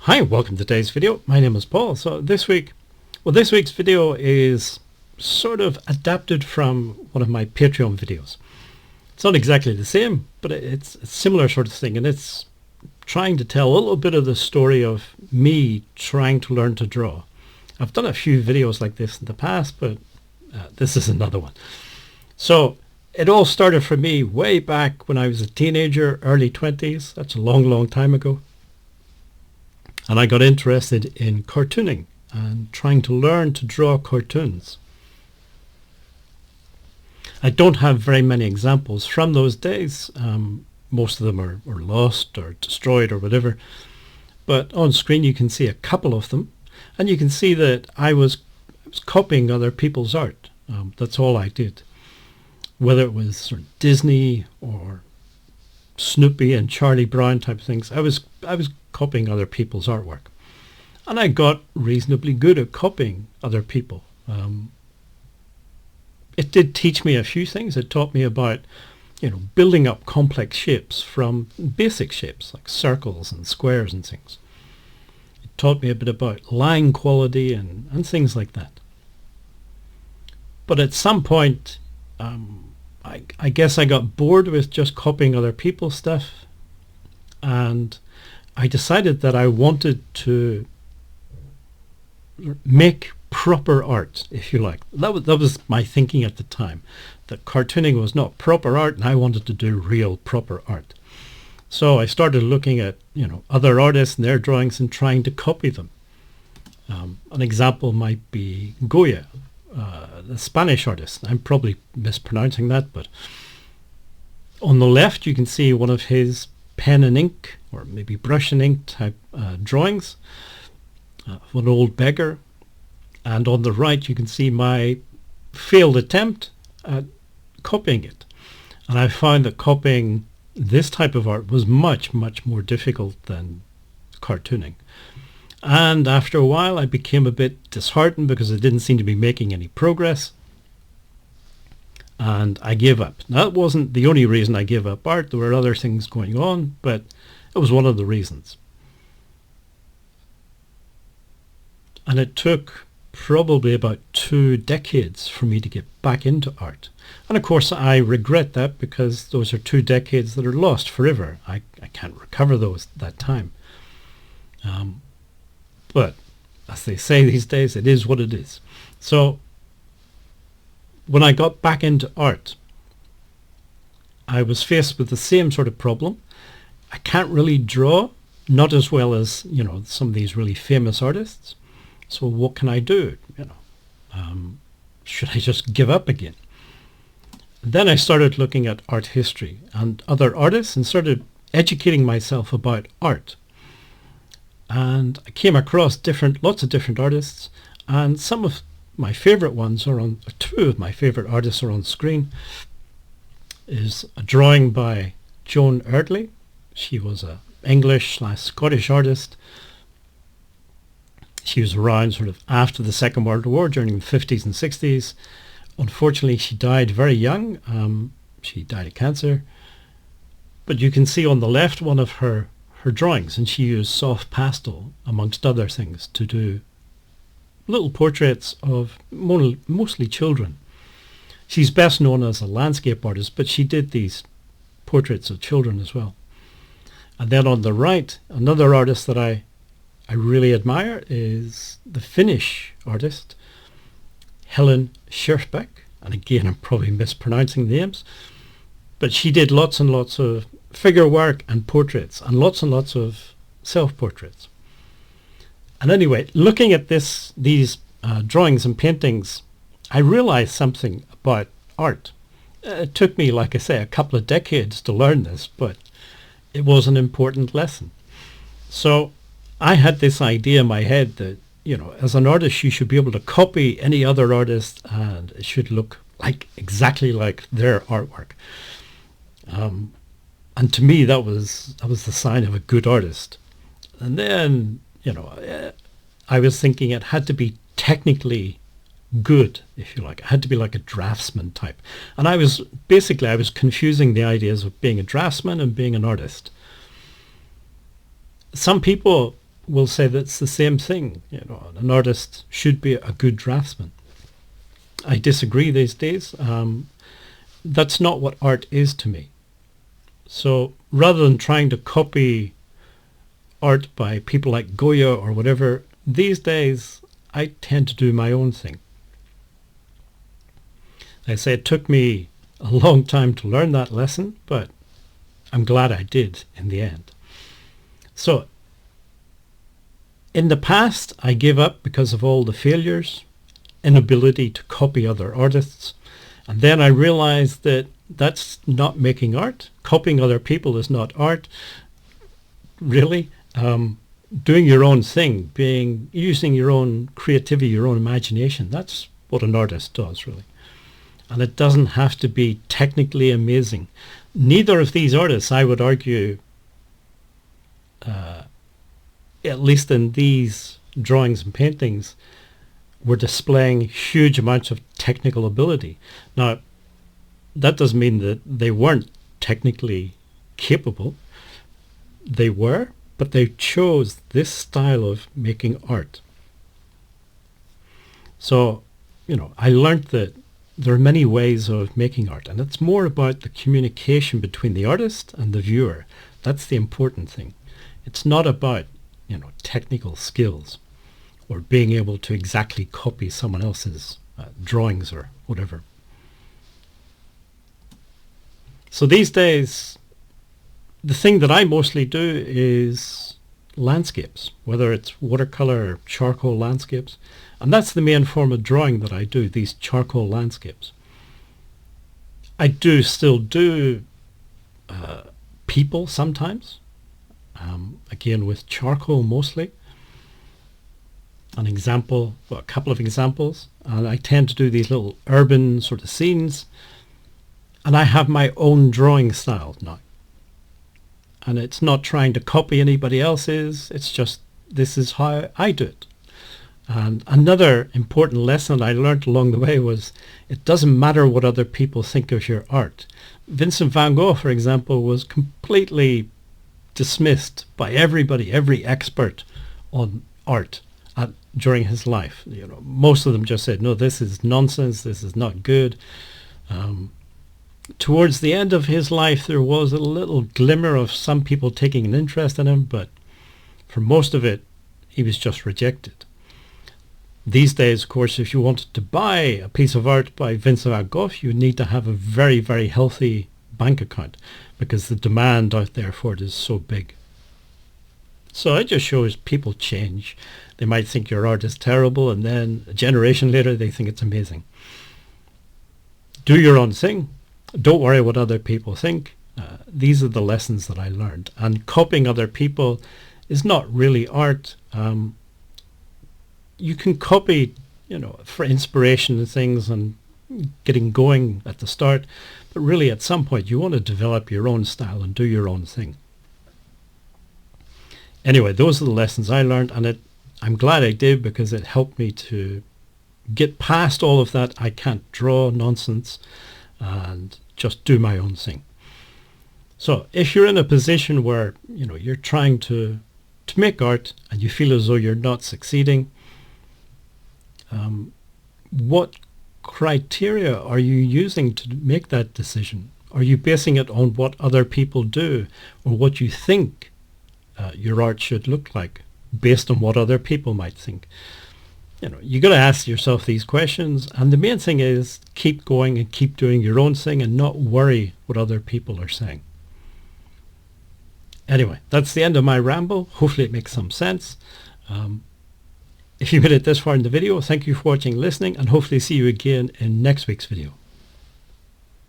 Hi, welcome to today's video. My name is Paul. So this week's video is sort of adapted from one of my Patreon videos. It's not exactly the same, but it's a similar sort of thing, and it's trying to tell a little bit of the story of me trying to learn to draw. I've done a few videos like this in the past, but this is another one. So it all started for me way back when I was a teenager, early 20s. That's a long, long time ago. And I got interested in cartooning and trying to learn to draw cartoons. I don't have very many examples from those days. Most of them are lost or destroyed or whatever. But on screen you can see a couple of them. And you can see that I was copying other people's art. That's all I did. Whether it was sort of Disney or Snoopy and Charlie Brown type of things, I was copying other people's artwork. And I got reasonably good at copying other people. It did teach me a few things. It taught me about, building up complex shapes from basic shapes like circles and squares and things. It taught me a bit about line quality and things like that. But at some point, I guess I got bored with just copying other people's stuff, and I decided that I wanted to make proper art, if you like. That was my thinking at the time, that cartooning was not proper art and I wanted to do real proper art. So I started looking at other artists and their drawings and trying to copy them. An example might be Goya, the Spanish artist. I'm probably mispronouncing that, but on the left you can see one of his pen and ink, or maybe brush and ink type drawings of an old beggar. And on the right you can see my failed attempt at copying it. And I found that copying this type of art was much, much more difficult than cartooning. And after a while I became a bit disheartened because I didn't seem to be making any progress. And I gave up. That wasn't the only reason I gave up art. There were other things going on, but it was one of the reasons. And it took probably about 2 decades for me to get back into art. And of course I regret that, because those are 2 decades that are lost forever. I can't recover that time. But as they say these days, it is what it is. So when I got back into art, I was faced with the same sort of problem. I can't really draw, not as well as some of these really famous artists. So what can I do? Should I just give up again? Then I started looking at art history and other artists and started educating myself about art. And I came across lots of different artists, and some of my favorite ones two of my favorite artists are on screen. Is a drawing by Joan Erdley. She was a English/Scottish artist. She was around sort of after the Second World War, during the 50s and 60s. Unfortunately, she died very young. She died of cancer. But you can see on the left one of her drawings, and she used soft pastel, amongst other things, to do little portraits of mostly children. She's best known as a landscape artist, but she did these portraits of children as well. And then on the right, another artist that I really admire is the Finnish artist, Helen Scherfbeck. And again, I'm probably mispronouncing the names, but she did lots and lots of figure work and portraits, and lots of self-portraits. And anyway, looking at these drawings and paintings, I realized something about art. It took me, like I say, a couple of decades to learn this, but it was an important lesson. So I had this idea in my head that, as an artist, you should be able to copy any other artist, and it should look exactly like their artwork. And to me, that was the sign of a good artist. And then, I was thinking it had to be technically good, if you like. It had to be like a draftsman type. And I was confusing the ideas of being a draftsman and being an artist. Some people will say that it's the same thing. You know, an artist should be a good draftsman. I disagree these days. That's not what art is to me. So rather than trying to copy art by people like Goya or whatever, these days I tend to do my own thing. I say it took me a long time to learn that lesson, but I'm glad I did in the end. So in the past, I gave up because of all the failures, inability to copy other artists. And then I realized that that's not making art. Copying other people is not art, really. Doing your own thing, using your own creativity, your own imagination, that's what an artist does, really. And it doesn't have to be technically amazing. Neither of these artists, I would argue, at least in these drawings and paintings, were displaying huge amounts of technical ability. Now, that doesn't mean that they weren't technically capable. They were, but they chose this style of making art. So, you know, I learned that there are many ways of making art, and it's more about the communication between the artist and the viewer. That's the important thing. It's not about, you know, technical skills or being able to exactly copy someone else's drawings or whatever. So these days, the thing that I mostly do is landscapes, whether it's watercolor or charcoal landscapes. And that's the main form of drawing that I do, these charcoal landscapes. I do still do people sometimes, again with charcoal mostly. A couple of examples. And I tend to do these little urban sort of scenes. And I have my own drawing style now. And it's not trying to copy anybody else's. It's just, this is how I do it. And another important lesson I learned along the way was it doesn't matter what other people think of your art. Vincent van Gogh, for example, was completely dismissed by everybody, every expert on art during his life. You know, most of them just said, no, this is nonsense, this is not good. Towards the end of his life, there was a little glimmer of some people taking an interest in him, but for most of it, he was just rejected. These days, of course, if you wanted to buy a piece of art by Vincent van Gogh, you need to have a very, very healthy bank account because the demand out there for it is so big. So it just shows people change. They might think your art is terrible, and then a generation later, they think it's amazing. Do your own thing. Don't worry what other people think. These are the lessons that I learned. And copying other people is not really art. You can copy, you know, for inspiration and things and getting going at the start, but really at some point you want to develop your own style and do your own thing. Anyway, those are the lessons I learned, and I'm glad I did because it helped me to get past all of that I can't draw nonsense and just do my own thing. So if you're in a position where, you know, you're trying to make art and you feel as though you're not succeeding, what criteria are you using to make that decision? Are you basing it on what other people do or what you think your art should look like based on what other people might think? You know, you got to ask yourself these questions, and the main thing is keep going and keep doing your own thing and not worry what other people are saying. Anyway, that's the end of my ramble. Hopefully it makes some sense. If you made it this far in the video, thank you for watching, listening, and hopefully see you again in next week's video.